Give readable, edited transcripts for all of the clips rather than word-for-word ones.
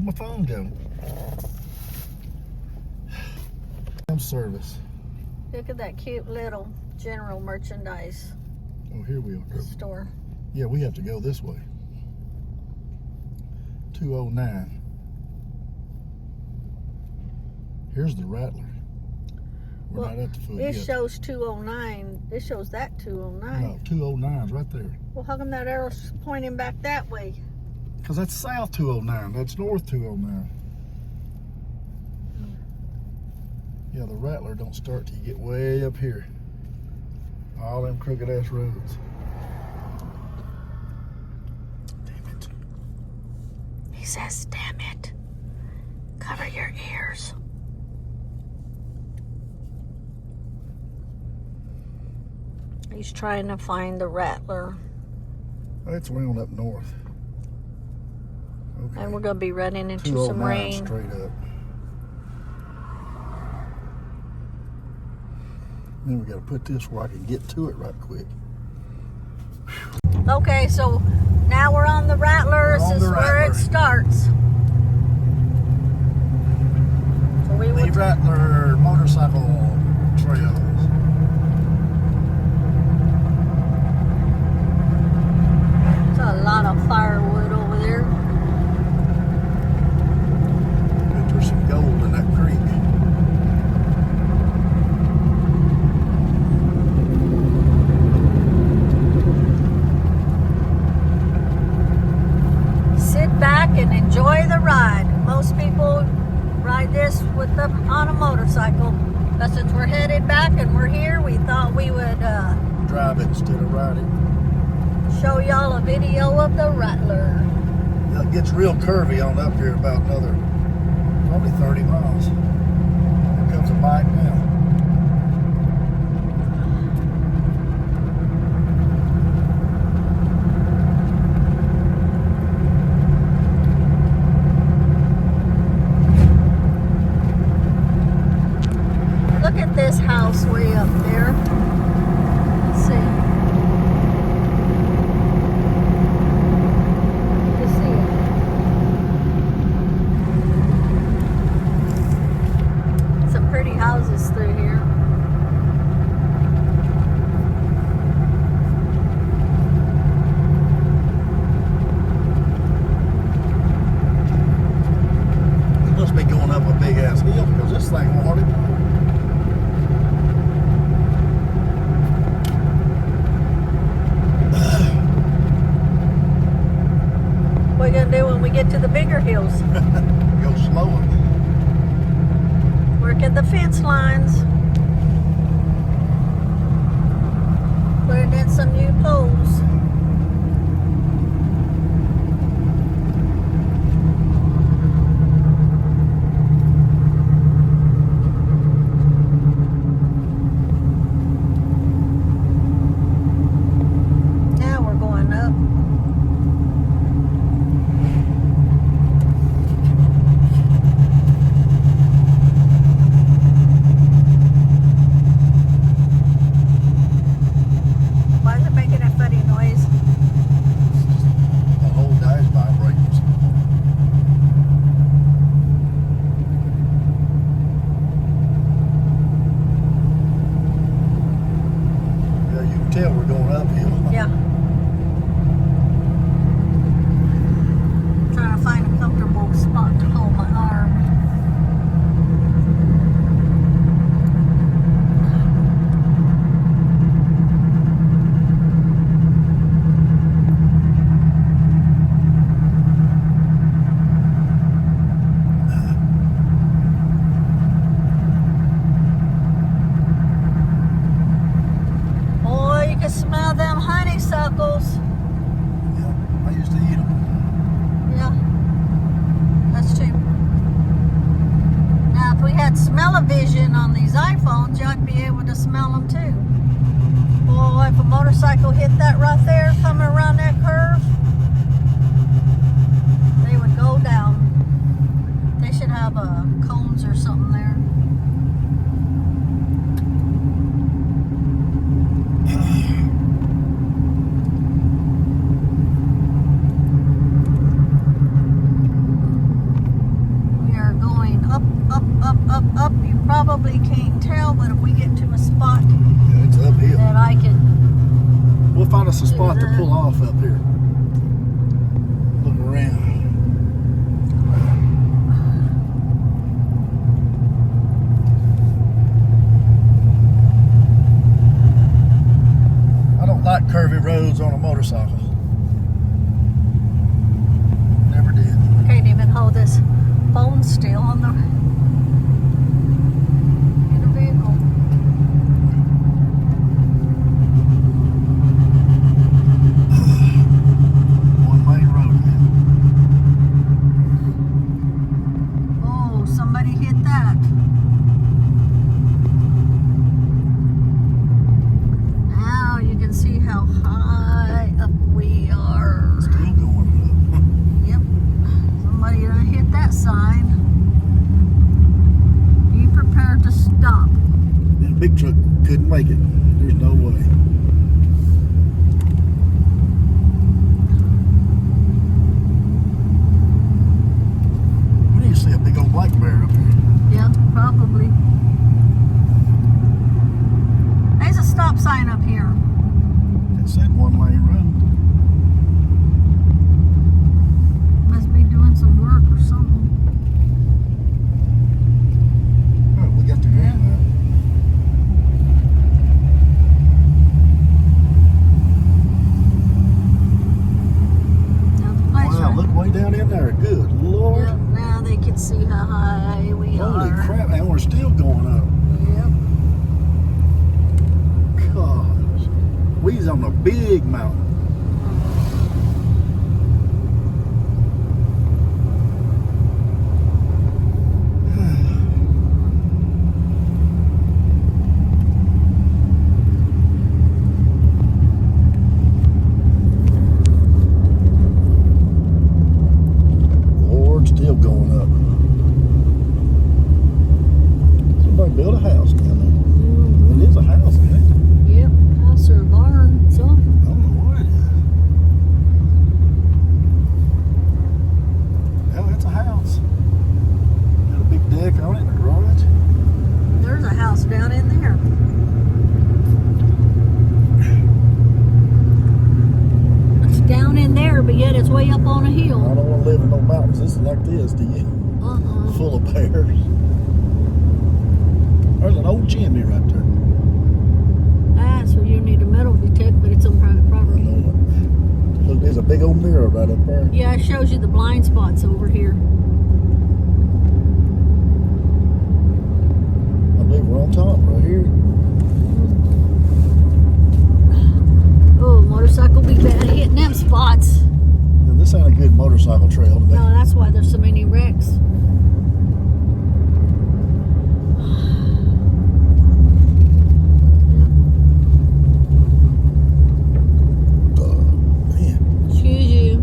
Where'd my phone go? Service. Look at that cute little general merchandise Oh, here we are. store. Yeah, we have to go this way. 209. Here's the Rattler. We're not at the foot It yet. shows 209. It shows that 209. No, 209's right there. Well, how come that arrow's pointing back that way? Because that's south 209. That's north 209. Yeah, the Rattler don't start till you get way up here. All them crooked ass roads. Damn it. He says, damn it. Cover your ears. He's trying to find the Rattler. It's round up north. Okay. And we're going to be running into some 209 rain. straight up. Then we got to put this where I can get to it right quick. Okay, so now we're on the Rattler. This is where it starts. So we The Rattler motorcycle trails. There's a lot of firewood over there. Bet there's some gold in that creek. Sit back and enjoy the ride. Most people ride this with them on a motorcycle. But since we're headed back and we're here, we thought we would Drive it instead of ride it. show y'all a video of the Rattler. Yeah, it gets real curvy on up here about another, probably 30 miles. Here comes a bike now. Look at this house way up there. Let's see. You can see it. Some pretty houses through here. We must be going up a big ass hill because this thing won't hardly move. What are you gonna do when we get to the bigger hills? Go slower. Work at the fence lines. Putting in some new poles. Now we're going up. Why is it making that funny noise? The whole guy's vibrations. Yeah, you can tell we're going uphill. Yeah. Trying to find a comfortable spot to hold my arm. Boy, you can smell them honeysuckles. Yeah, I used to eat them. Yeah, that's true. Now, if we had smell-o-vision on these iPhones, you'd be able to smell them too. Boy, if a motorcycle hit that right there, coming around that curve, they would go down. They should have cones or something there. us a spot to pull off up here. Look around. I don't like curvy roads on a motorcycle. Never did. I can't even hold this phone still on the in the vehicle. One lane road now. Oh, somebody hit that. Now you can see how high up we are. Still going Yep. Somebody hit that sign. Be prepared to stop. up. That big truck couldn't make it. There's no way. We need to see a big old black bear up here. Yeah, probably. There's a stop sign up here. It said one lane road. Must be doing some work or something. Oh, we got the green now. Now the place Wow, look way down in there. Good Lord. Yeah, now they can see how high we Holy are. crap, and we're still going up. Yep. Gosh. We's on a big mountain. Lord, still going up. Somebody built a house down there. It is a house, isn't it? Yep. House or a barn, I so. don't know what it is. Hell, it's a house. Got a big deck on it and a garage. There's a house down in there. It's down in there, but yet it's way up on a I hill. don't want to live in no mountains. This is like this, do you? Full of bears. There's an old chimney right there. That's where you need a metal detector, but it's on private I property. know it. Look, there's a big old mirror right up there. Yeah, it shows you the blind spots over here. I believe we're on top right here. Oh, motorcycle be bad at hitting them spots. Now, this ain't a good motorcycle trail today. No, that's why there's so many wrecks. Man, Excuse you.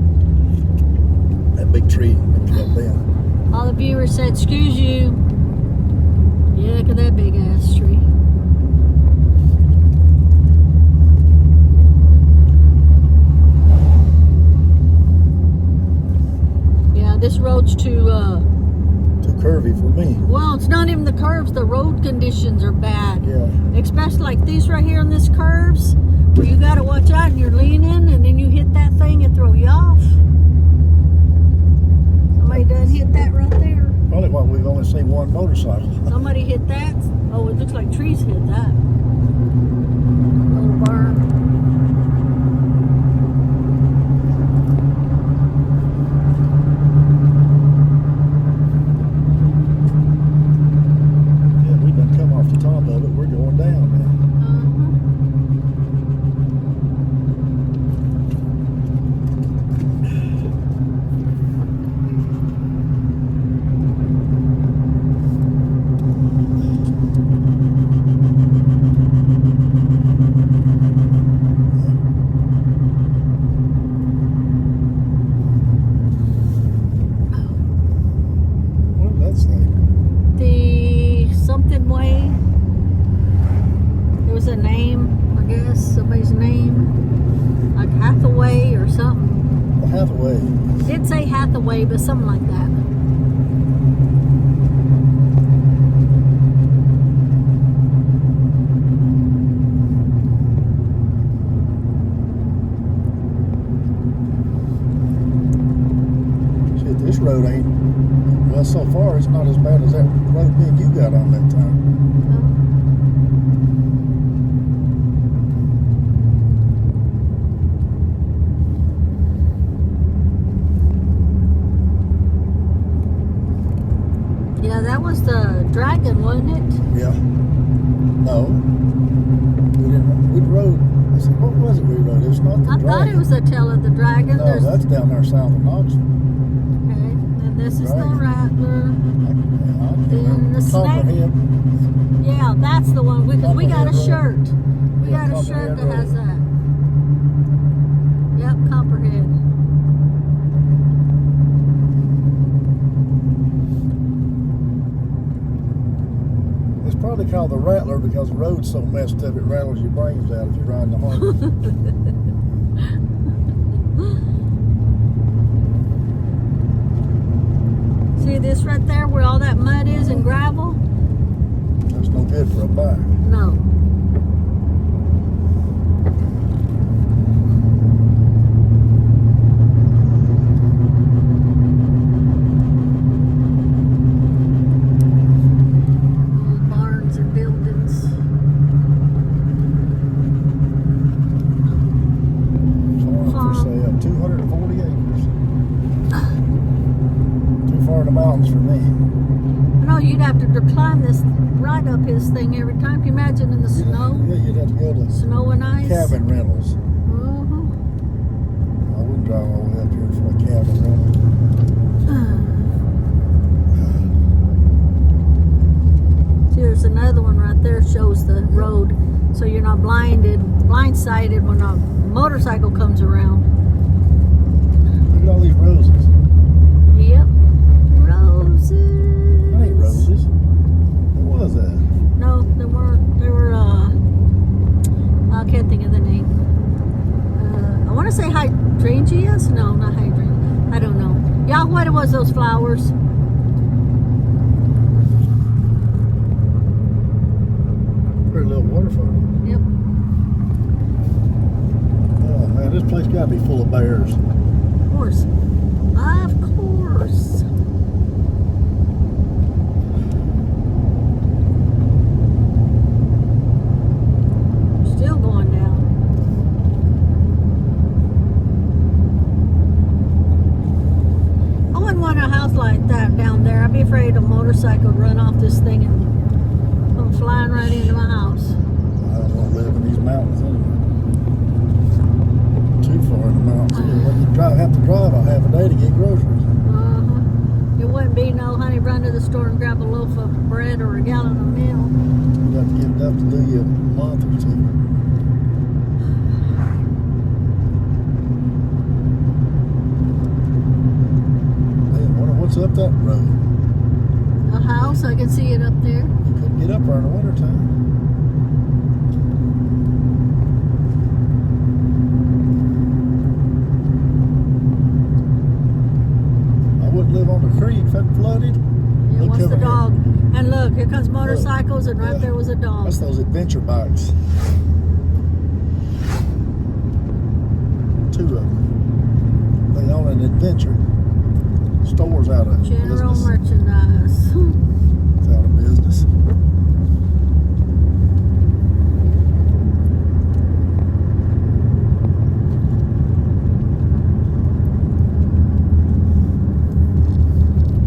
that big tree cut down. All the viewers said, excuse you. Yeah, look at that big ass tree. Yeah, this road's too, Too curvy for me. well, it's not even the curves, the road conditions are bad. Yeah. Especially like these right here on this curves, where you gotta watch out and you're leaning and then you hit that thing and throw you off. Somebody done hit that right there. Probably why we've only seen one motorcycle. Somebody hit that. Oh, it looks like trees hit that. Little barn. Yeah, we done come off the top of it. We're going down now. What does that say? The something way. There was a name, I guess, somebody's name, like Hathaway or something. The Hathaway. It did say Hathaway, but something like that. Well, so far it's not as bad as that road me and you got on that time. Yeah, that was the dragon, wasn't it? Yeah. No. We rode. I said, what was it we rode? It was not the dragon. I thought it was the tail of the dragon. No, that's down there south of Knoxville. Okay, and this is the Dragon. Rattler. Then the snake. Copperhead. Yeah, that's the one. Because we got a Copperhead shirt. We Yeah, got a shirt Copperhead that has Road. that. Yep, Copperhead. It's probably called the Rattler because the road's so messed up it rattles your brains out if you're riding the harness. See this right there where all that mud is and gravel? That's no good for a bike. No. Barns and buildings. Farm for sale, 240 acres. Too far in the mountains for me. No, you'd have to climb this right up his thing every time. Can you imagine in the snow? Yeah, you'd have to go to Snow and ice. cabin rentals. Uh-huh. I wouldn't drive all the way up here for a cabin rental. See, there's another one right there shows the road, so you're not blindsided when a motorcycle comes around. Look at all these roses. Yep, roses. That ain't roses. What was that? No, they weren't. They were. I can't think of the name. I want to say hydrangeas. No, not hydrangea. I don't know. Yeah, what it was? Those flowers. Pretty little waterfall. Yep. Oh man, this place gotta be full of bears. Of course. Of course. Still going down. I wouldn't want a house like that down there. I'd be afraid a motorcycle would run off this thing and come flying right into my house. I don't want to live in these mountains anyway. Too far in the mountains. When you have to drive a half a day to get groceries. It wouldn't be no honey, run to the store and grab a loaf of bread or a gallon of milk. You'd have to get enough to do you a month or two. Hey, I wonder what's up that road. A house, I can see it up there. You couldn't get up there in the wintertime. I wouldn't live on the creek if it flooded. Yeah, Look what's over the here. dog? And look, here comes motorcycles, and right Yeah. there was a dog. That's those adventure bikes. Two of them. They own an adventure. Store's out of General business. merchandise. It's out of business.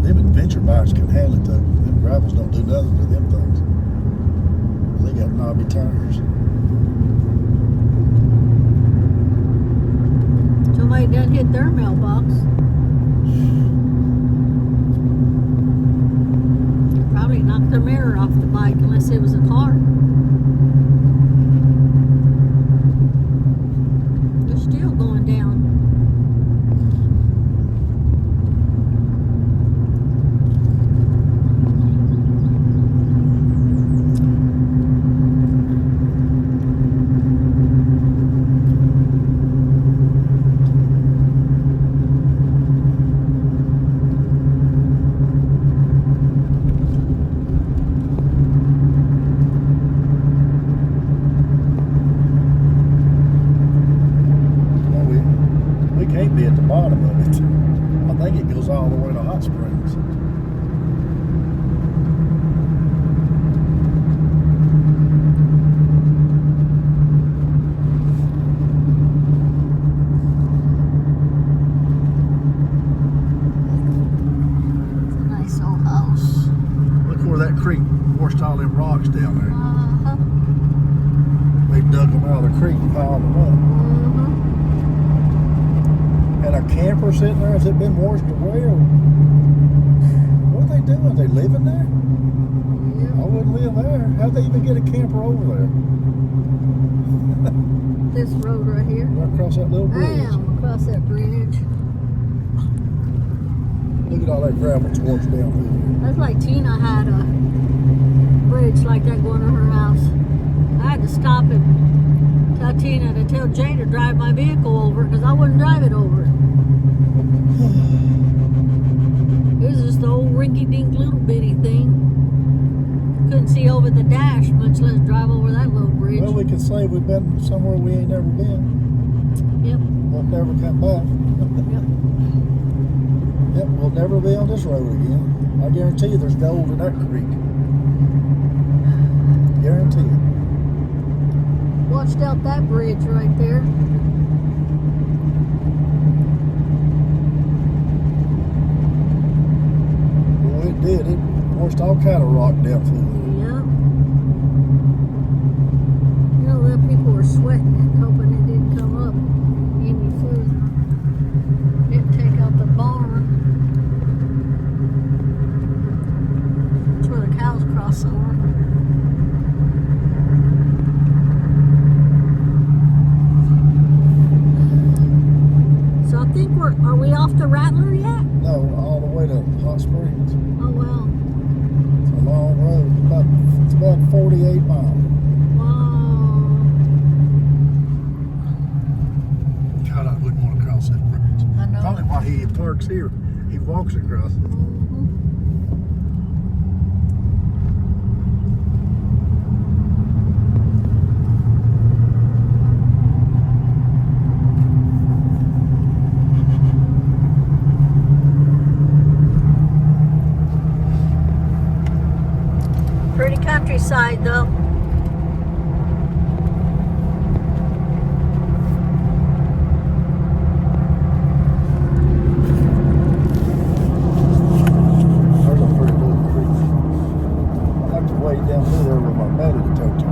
Them adventure bikes can handle it though. Them gravels don't do nothing to them things. They got knobby tires. Somebody done hit their mailbox. Probably knocked their mirror off the bike, unless it was a car. They're still going down. them out of the creek and piled them up. Mm-hmm. And a camper sitting there, has it been washed away or what are they doing? Are they living there? Yep. I wouldn't live there. How'd they even get a camper over there? This road right here. Right across that little bridge. Damn, across that bridge. Look at all that gravel towards down here. That's like Tina had a bridge like that going to her house. I had to stop and tell Tina to tell Jay to drive my vehicle over because I wouldn't drive it over. It was just the old rinky-dink little bitty thing. Couldn't see over the dash, much less drive over that little bridge. Well, we can say we've been somewhere we ain't never been. Yep. We'll never come back. Yep. Yep, we'll never be on this road again. I guarantee you there's gold in that creek. Guarantee it. Watched out that bridge right there. Well, it did. It washed all kind of rock down through there. Yep. You know, the people were sweating and hoping it didn't come up any further. Didn't take out the barn. That's where the cows cross over. So I think are we off the Rattler yet? No, all the way to Hot Springs. Oh well. It's a long road. It's about 48 miles. Wow. God, I wouldn't want to cross that bridge. I know. Probably why he parks here. He walks across it. Pretty countryside though. There's a pretty little creek. I have to wade down through there with my belly to toe to.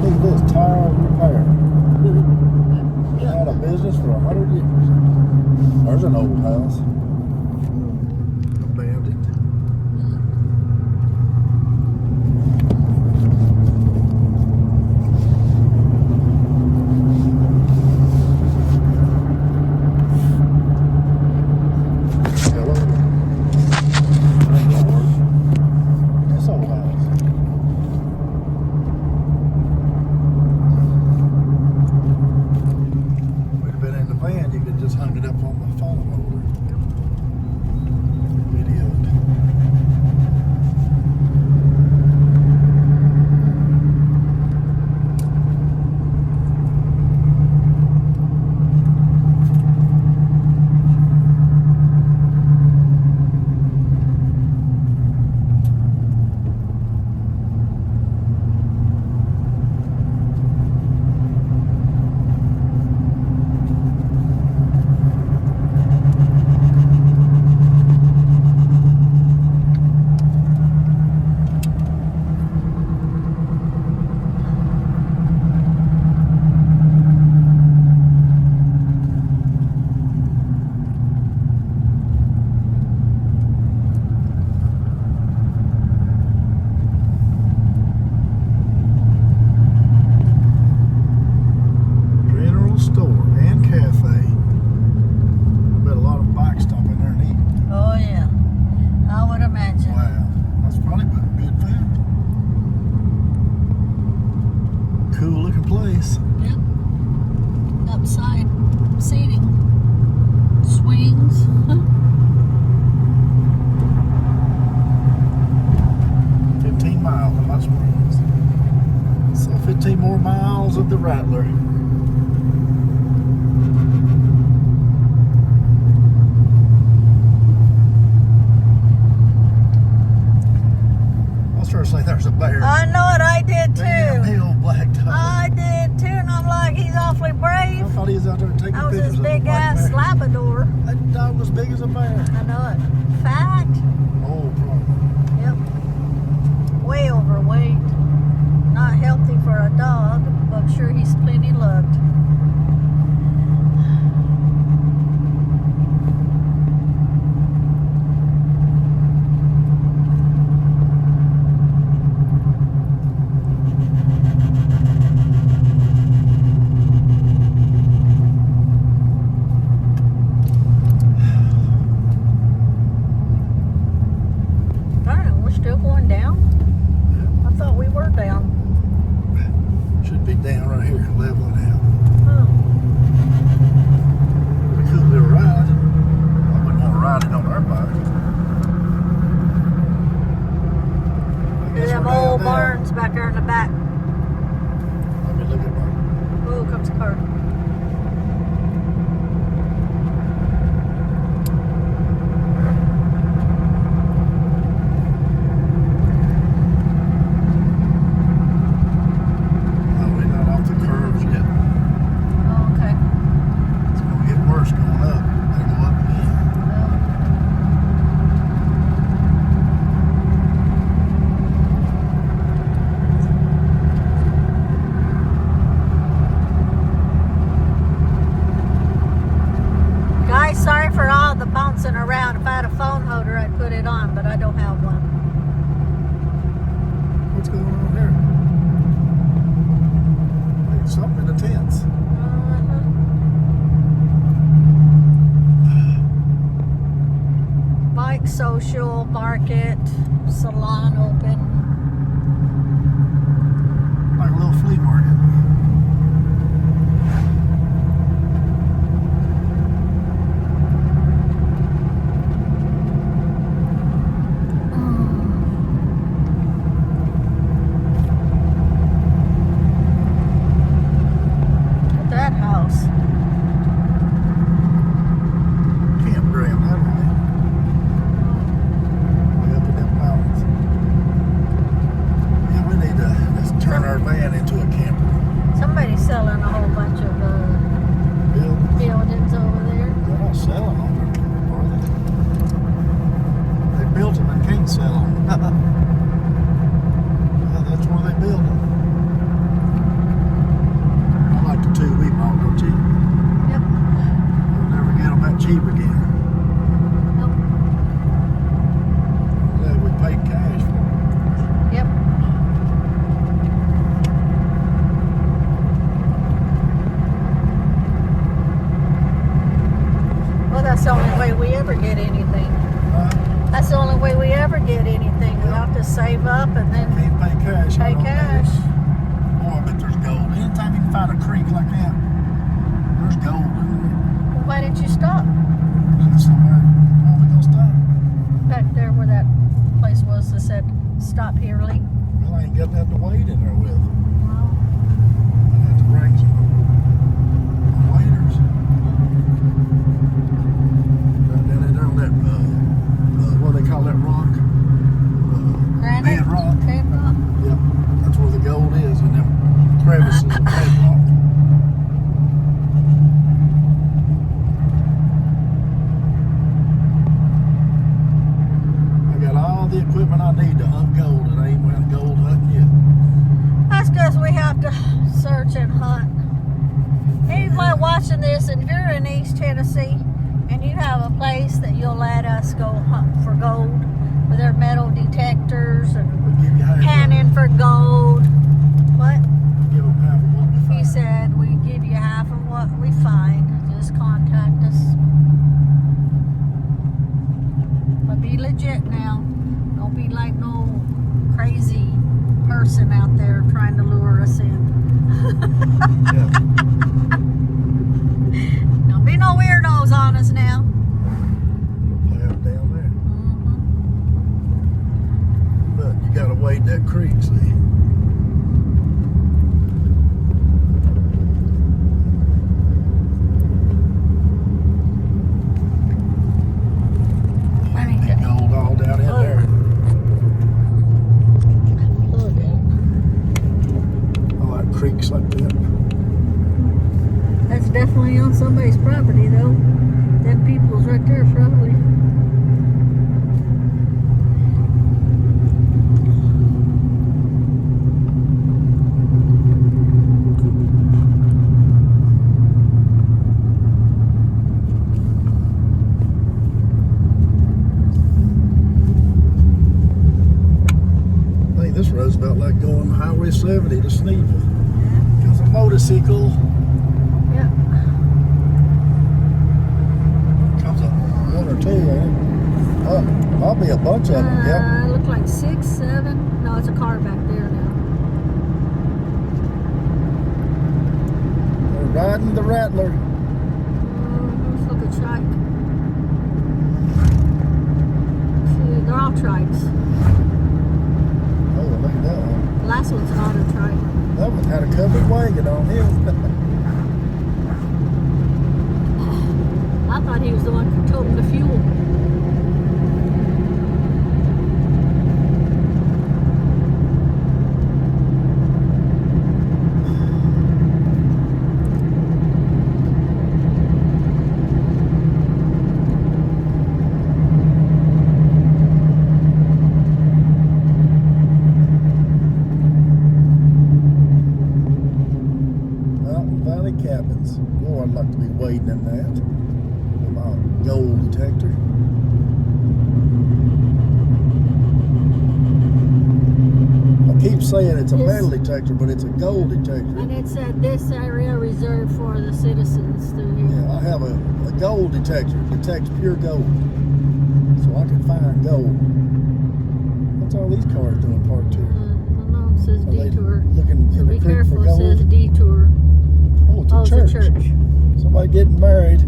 Look at this, tire repair. Been out of business for 100 years. There's an old house. Abandoned. Hello? That ain't gonna work. This old house. We'd have been in the van, you could just hung it up on my phone holder. Videoed. General store and cafe. I bet a lot of bikes stop in there and eat. Oh yeah. I would imagine. Wow, that's probably good food. Cool looking place. Yep. Upside seating. Swings. 15 miles of Hot Springs. So 15 more miles of the Rattler. I was trying to say there's a bear. I know it, I did too. Damn, the old black dog. I did too, and I'm like, he's awfully brave. I thought he was out there taking That was pictures his of a big white ass bear. Labrador. That dog was big as a bear. I know it. Fat. Oh, probably. Yep. Way overweight. Not healthy for a dog, but I'm sure he's plenty loved. Darn, we're still going down? I thought we were down. Should be down right here, leveling out. Oh. We could do a ride. I wouldn't want to ride it on our bike. I guess Them we're down old now. barns back there in the back. Let me look at my. Oh, comes a car. Oh, we're not off the curves yet. Oh, okay. It's going to get worse going up. Gotta go up again. Guys, sorry for all the bouncing around. If I had a phone holder, I'd put it on, but I don't have one. What's going on here? There's something in the tents. Bike social, market, salon open. Like a little flea market. Look at that house. Campground, that way. Way up in them mountains. Yeah, we need to let's turn our van into a camper. Somebody's selling a whole bunch of Buildings. buildings over there. They're not selling them, are they? They built them and can't sell them. Yeah, that's where they build them. I like the two we bought, don't you? Yep. You'll never get them that cheap again. Nope. Yeah, we paid cash for them. Yep. Well, that's the only way we ever get anything. That's the only way we ever get anything. We have to save up and then Can't pay cash. pay I don't cash. know. Boy, I bet there's gold. Anytime you can find a creek like that, there's gold in Well, why didn't you stop? there. Somewhere. Why we gonna stop? Back there where that place was that said, stop here, Lee. Well, I ain't got nothing to wade in there with. Well, I have to bring some waders. Down in there on that, what do they call that rock? granite. Bedrock. Bedrock. Yep, that's where the gold is in them crevices of bedrock. I got all the equipment I need to hunt gold, and I ain't went gold hunting yet. That's because we have to search and hunt. Anybody watching this, and you're in East Tennessee, and you have a place that you'll let us go hunt for gold with their metal detectors and We give you half. panning for gold. What? Give them half of what we He find. said we give you half of what we find. Just contact us. But be legit now. Don't be like no crazy person out there trying to lure us in. Yeah. Don't be no weirdos on us now. Half down there. Mm-hmm. But you gotta wade that creek, see. Big gold all down in there. Look at I like creeks like that. Highway 70 to Sneeville. Yeah. There's a motorcycle. Yeah. Comes up one or two, ain't it? Oh, probably a bunch of them. Yep. Look like 6, 7. No, it's a car back there now. We're riding the Rattler. Let's look at trike. See, they're all trikes. Oh, look at that one. The last one's not a trike. That one had a covered wagon on him. I thought he was the one toting the fuel. Mountain Valley Cabins. Oh, I'd like to be wading in that. With my gold detector. I keep saying it's a metal detector, but it's a gold detector. And it said this area reserved for the citizens through here. Yeah, I have a gold detector. It detects pure gold. So I can find gold. What's all these cars doing parked here? I don't know, it says Are they detour. looking So in be the creek careful, for it says gold? detour. Oh, it's Oh, a it's church. a church. Somebody getting married.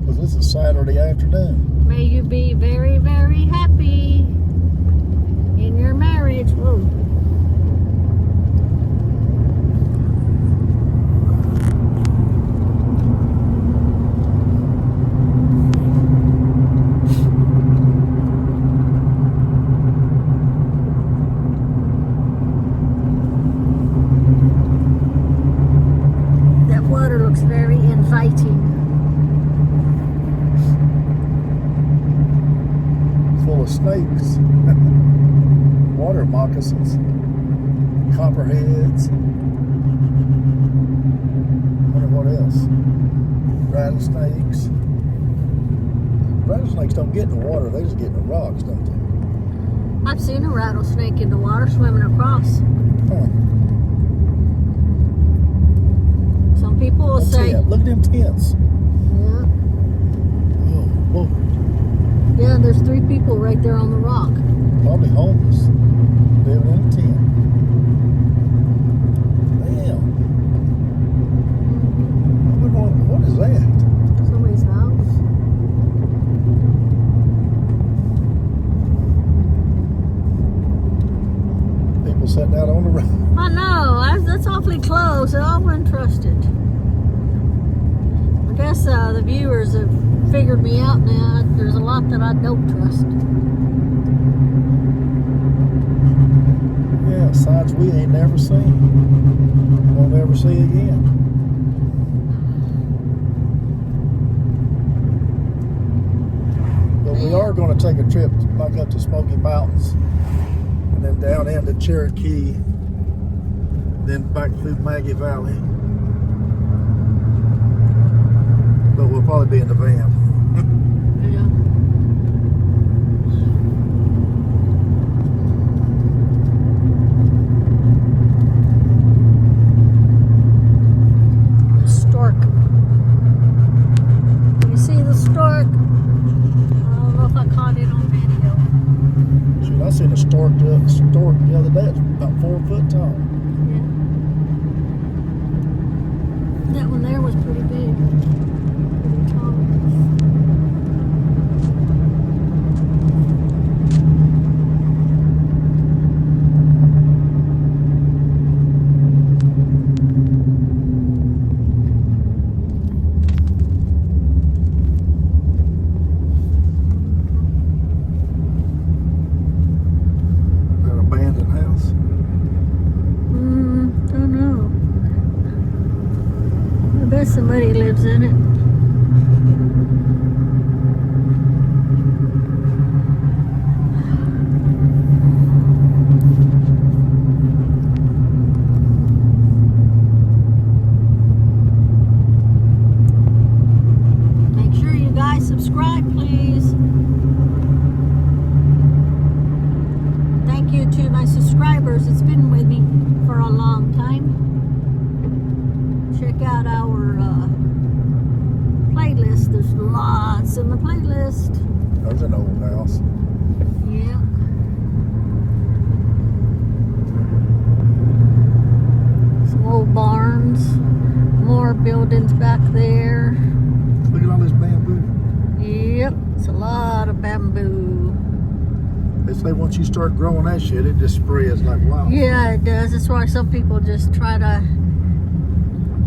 Because this is Saturday afternoon. May you be very, very happy in your marriage. Whoa. That water looks very inviting. Full of snakes. Water moccasins. Copperheads. Wonder what else. Rattlesnakes. Rattlesnakes don't get in the water, they just get in the rocks, don't they? I've seen a rattlesnake in the water swimming across. Huh. Some people will A say, tent. Look at them tents. yeah, Oh, whoa. yeah, there's 3 people right there on the rock. Probably homeless. Living in a tent. Damn. What is that? Somebody's house. People sitting out on the road. I know, that's awfully close. I wouldn't trust it. I guess the viewers have figured me out now. There's a lot that I don't trust. Yeah, sights we ain't never seen. Won't ever see again. But we are going to take a trip back up to Smoky Mountains and then down into Cherokee, then back through Maggie Valley. But we'll probably be in the van. Yeah. Stork. You see the stork? I don't know if I caught it on video. Shoot, I seen a stork the other day. It's about 4 foot tall. Yeah. That one there was pretty big. Pretty tall. That abandoned house. Don't know. I bet somebody lives in it. Make sure you guys subscribe, please. Thank you to my subscribers. It's been with me for a long time. Check out our playlist. There's lots in the playlist. There's an old house. Yeah. Some old barns. More buildings back there. Look at all this bamboo. Yep. It's a lot of bamboo. They say once you start growing that shit, it just spreads like wow. Yeah, it does. That's why some people just try to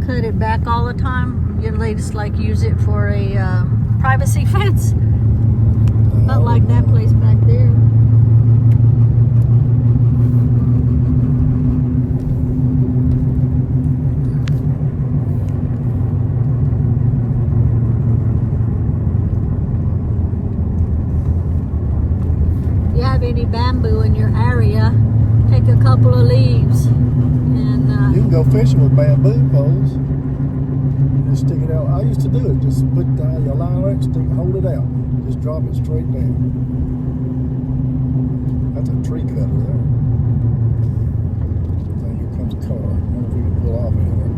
cut it back all the time. You know, they just like use it for a privacy fence. Not like that place back there. If you have any bamboo in your area, take a couple of leaves and You can go fishing with bamboo poles. Just stick it out. I used to do it. Just put your line on it, hold it out. Just drop it straight down. That's a tree cutter there. Now here comes a car. I wonder if we can pull off anywhere.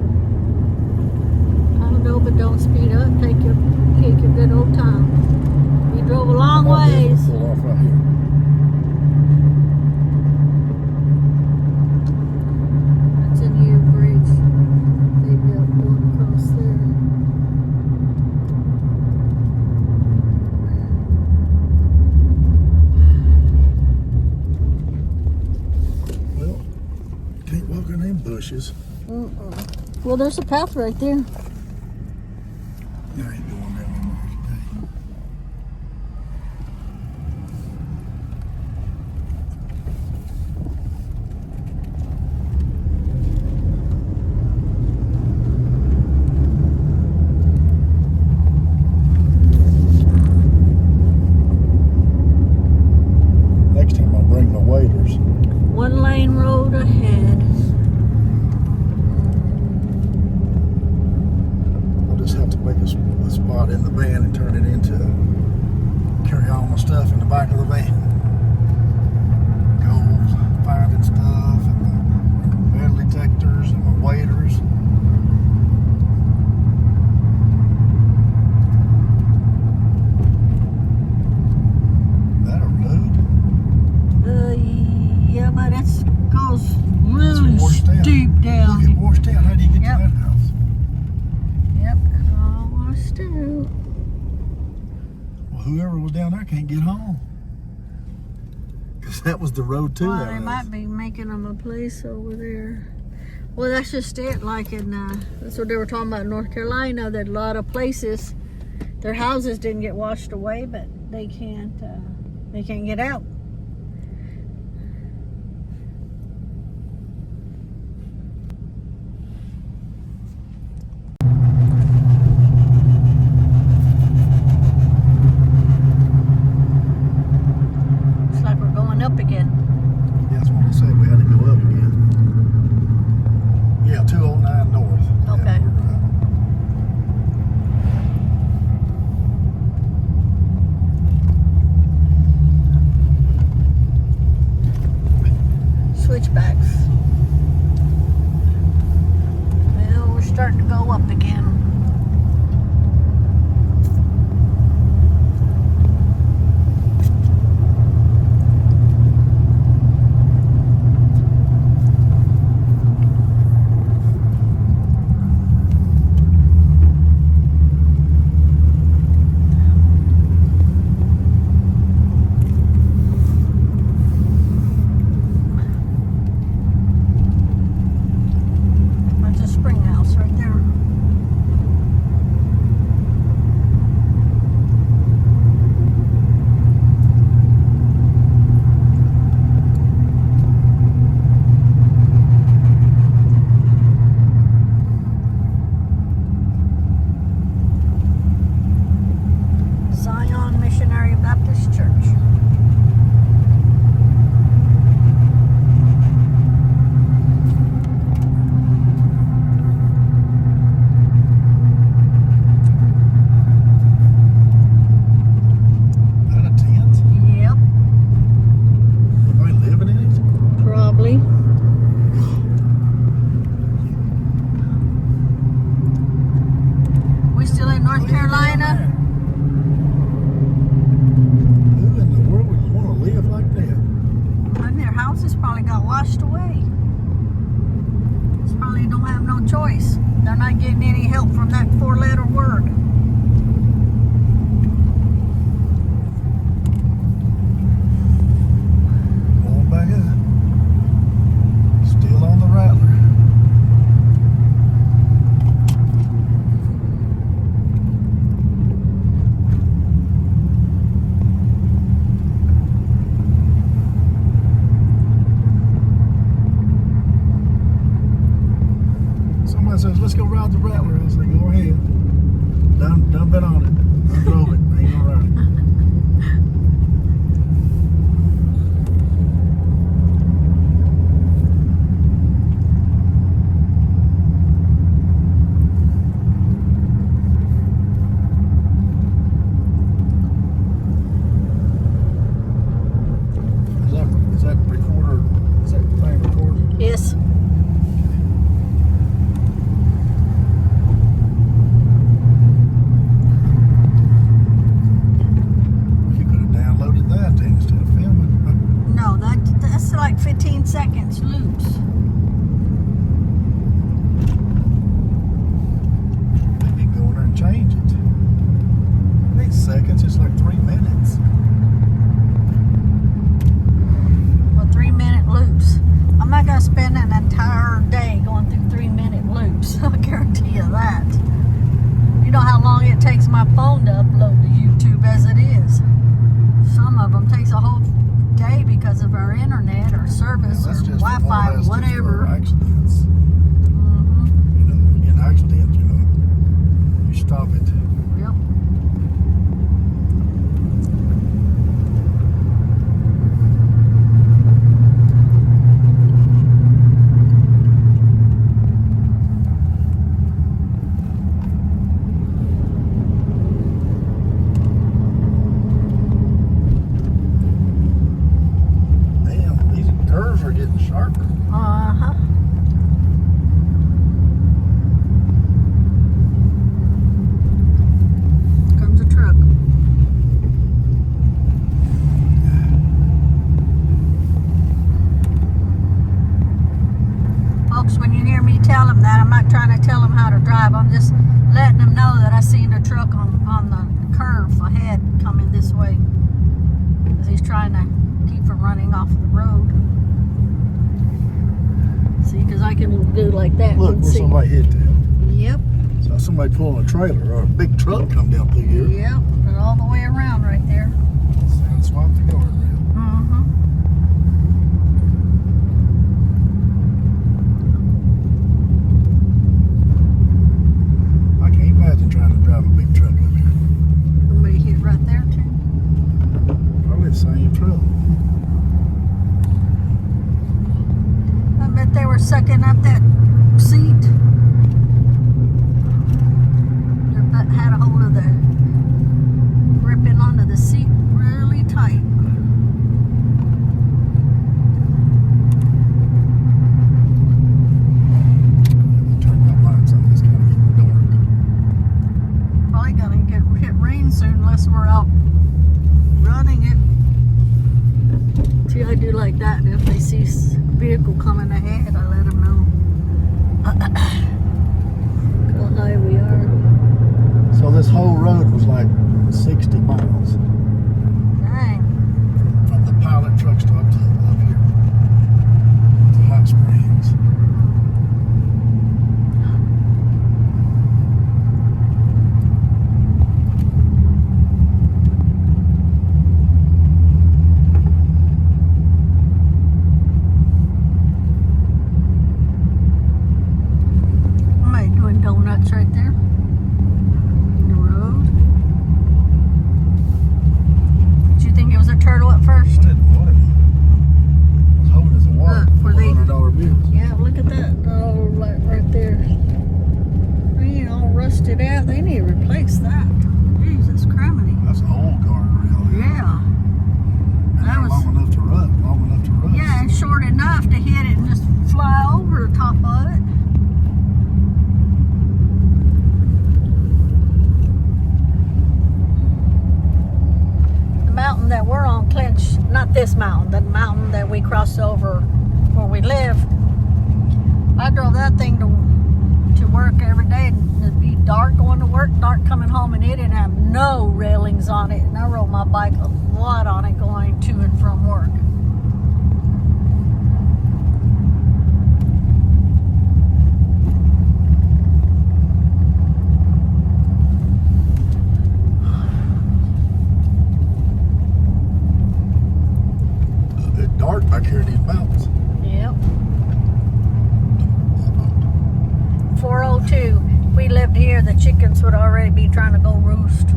I don't know, but don't speed up. Take your good old time. We drove a long Might be able to ways. pull off right here. That's a new bridge. They built one across there. Well, can't walk in them bushes. Well, there's a path right there. I ain't going down there today. Next time I'll bring my waders. One lane road ahead. I'll just have to make a spot in the van and turn it into carry all my stuff in the back of the van. Go finding stuff and my metal detectors and my waders. Is that a road? Yeah, but it goes It's really washed down. steep down. Look, it washed down. How do you get Yep. to that house? Yep, all washed out. Well, whoever was down there can't get home. Because that was the road to Well, that they house. might be making them a place over there. Well, that's just it. Like in, that's what they were talking about in North Carolina. That a lot of places, their houses didn't get washed away, but they can't get out. Looks like we're going up again. Yeah, that's what I said. We had to go up again. Yeah, 209 north. Okay. Yeah, we're right. washed away. It's probably don't have no choice. They're not getting any help from that 4-letter word. Going back up. Still on the Rattler. Somebody says, let's go ride the Rattler. I say, go ahead. Done been on it. I drove it. Ain't gonna ride it. Is that recorder? Is that thing recording? Yes. You could have downloaded that instead of filming. No, that's like 15 seconds loops. Maybe you can go in there and change it. 8 seconds, it's like 3 minutes. Well, 3-minute loops. I'm not gonna spend an entire day going through 3-minute loops. I guarantee you that. You know how long it takes my phone to upload to YouTube as it is. Some of them takes a whole day because of our internet or service or Wi-Fi or whatever. Accidents. Mm-hmm. You know, you get an accident, you know, you stop it. Yep. Damn, these curves are getting sharper. Uh-huh. Comes a truck. Folks, when you hear me tell them that, I'm not trying to tell them how to drive. I'm just letting them know that I seen a truck on the curve ahead coming this way. Because he's trying to keep from running off the road. See, because I can do like that. Look, and where see. somebody hit them. Yep, So somebody pulling a trailer or a big truck come down through here. yep, and all the way around right there. Sound swap the guardrail. Mm-hmm. I can't imagine trying to drive a big truck up here. Somebody hit right there too. Probably the same truck. I bet they were sucking up that seat. Their butt had a hold of the gripping onto the seat really tight. Turn my lights on. It's kind of getting dark. Probably gonna hit rain soon unless we're out running it. See, I do like that, and if they see a vehicle coming ahead, I let them know how high we are. So this whole road was like 60 miles Dang. from the pilot truck stop to up here to Hot Springs. Somebody doing donuts right there in the road. Did you think it was a turtle at I first? didn't want it. I was hoping it's a water. Look, where they- $100 bills. Yeah, look at that. Oh, right there. They ain't all rusted out. They need to replace that. Jesus criminy. That's an old guardrail. Yeah. And That they're was- long enough to rust. Yeah, and short enough to hit it and just fly over the top of it. The mountain that we're on clenched, not this mountain, the mountain that we crossed over where we live. I drove that thing to work every day, and it'd be dark going to work, dark coming home, and it didn't have no railings on it. And I rode my bike a lot on it going to and from work. It's dark back here in these mountains. Yep. 4:02. If we lived here, the chickens would already be trying to go roost.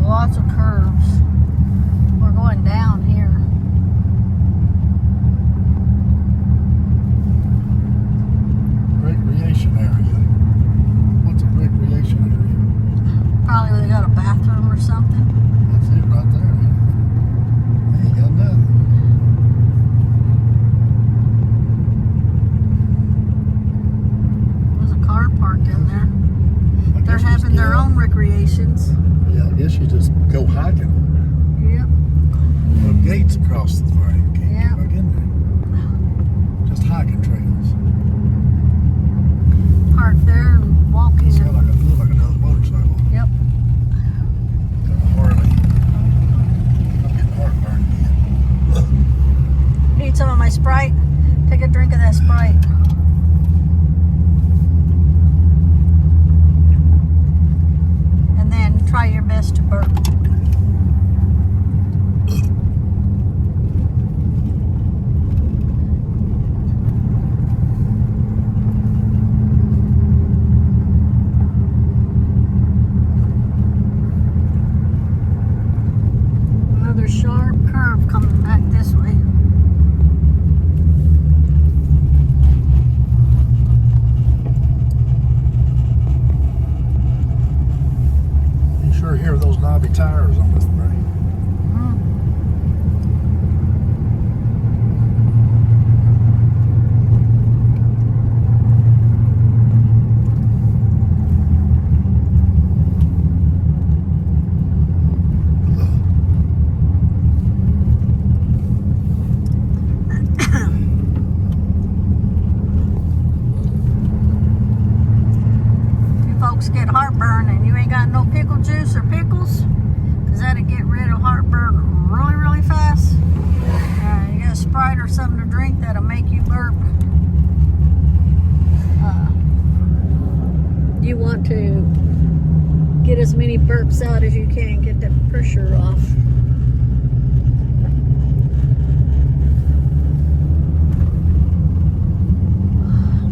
Lots of curves. We're going down here. Recreation area. What's a recreation area? Probably where they got a bathroom or something. That's it right there. They ain't got nothing. There's a car parked in there. I They're guess you having just their get out. own recreations. Yeah, I guess you just go hiking. Yep. Put gates across the thing. Can't Yeah. get back in there. Just hiking trails. Parked there and walking. Sound like look like another motorcycle. Yep. Got a Harley. I'm getting heartburn again. Need some of my Sprite? Take a drink of that Sprite. And then try your best to burp. Another sharp curve coming back this way. You sure hear those knobby tires on this thing. You folks get heartburn and you ain't got no pickle juice or pickles, because that'd get rid of heartburn really, really fast. You get a Sprite or something to drink that'll make you burp. You want to get as many burps out as you can, get the pressure off.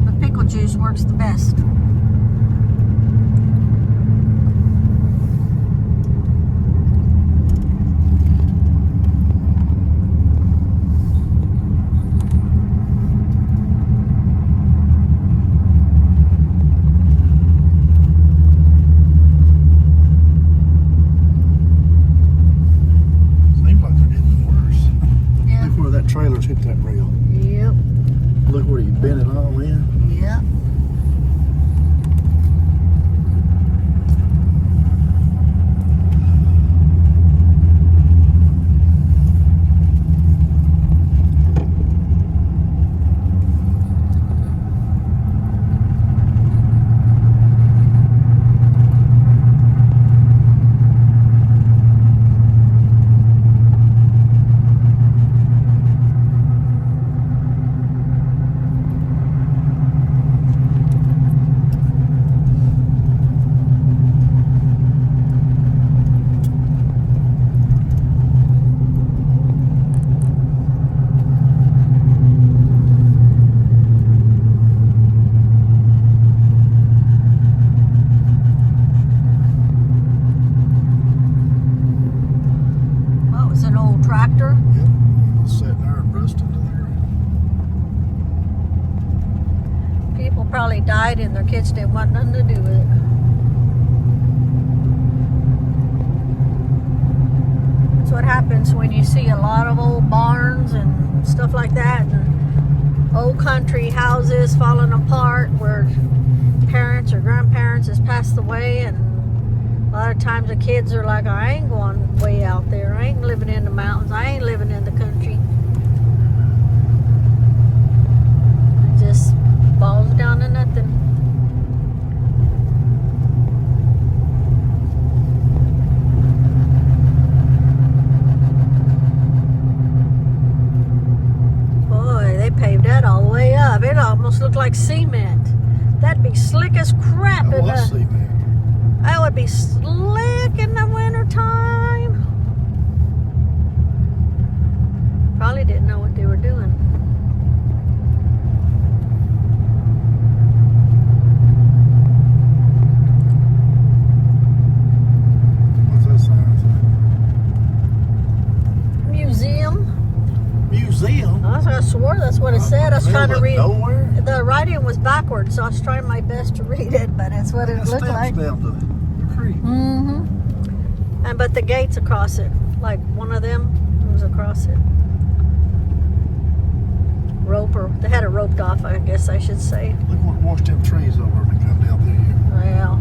The pickle juice works the best. Seems like they're getting worse. Yeah. Look where that trailer's hit that rail. Yep. Look where you bent it all in. Yep. What was an old tractor? Yep. It's sitting there and rusting to there. People probably died and their kids didn't want nothing to do with it. happens when you see a lot of old barns and stuff like that, and old country houses falling apart where parents or grandparents has passed away, and a lot of times the kids are like, I ain't going way out there. I ain't living in the mountains. I ain't living in the country. It just falls down to nothing. Boy, they paved that all the way up. It almost looked like cement. That'd be slick as crap. I was cement. That would be slick in the wintertime. Probably didn't know what they were doing. What's that sign say? Museum. Museum? I swore that's what it said. I was trying to read. Nowhere? The writing was backwards, so I was trying my best to read it, but that's what it looked like. Down to the creek. Mm-hmm. And but the gate's across it. Like one of them was across it. Roper. They had it roped off, I guess I should say. Look what washed them trees over and they come down through here. Well.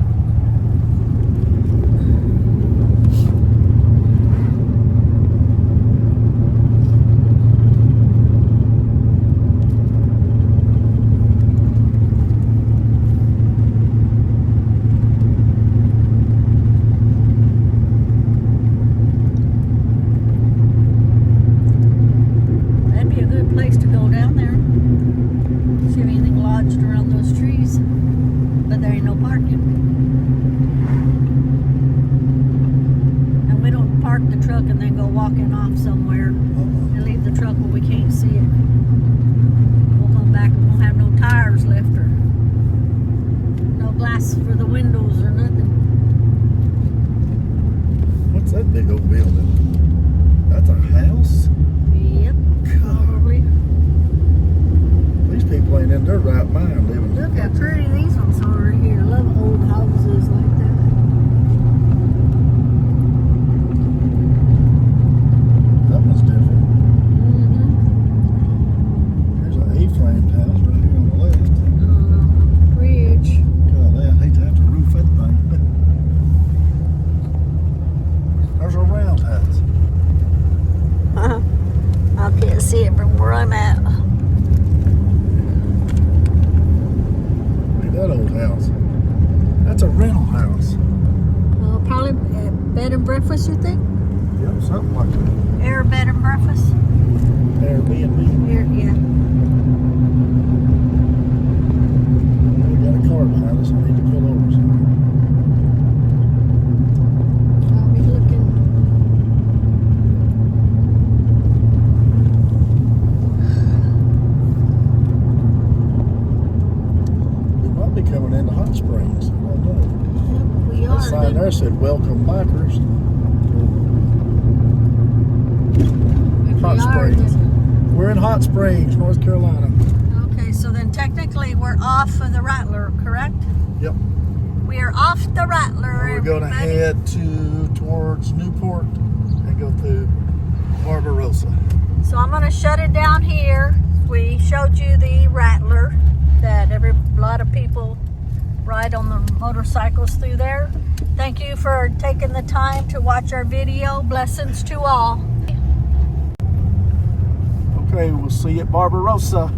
Place to go down there. See if anything lodged around those trees. But there ain't no parking. And we don't park the truck and then go walking off somewhere and leave the truck where we can't see it. We'll come back and won't have no tires left or no glass for the windows or nothing. What's that big old building? That's a house? Yep. Probably. These people ain't in their right mind living. Look how pretty these ones are here. I love old houses like that. That one's different. Mm-hmm. Here's an A-framed house right here on the left. Bridge. God, I hate to have to roof that thing. There's a roundhouse. I can't see it from where I'm at. Look at that old house. That's a rental house. Probably bed and breakfast, you think? Yep, something like that. Air bed and breakfast? Airbnb. Here, yeah. We got a car behind us. I need to pull over somewhere. I'll be looking. We might be coming into Hot Springs. I don't know. Yep, we That are. sign there said, "Welcome bikers." If Hot we are, Springs. then- We're in Hot Springs, North Carolina. Okay, so then technically we're off of the Rattler, correct? Yep. We are off the Rattler. We're going to everybody. head towards Newport and go through Barbarossa. So I'm going to shut it down here. We showed you the Rattler that a lot of people ride on the motorcycles through there. Thank you for taking the time to watch our video. Blessings to all. Okay, we'll see you at Barbarossa.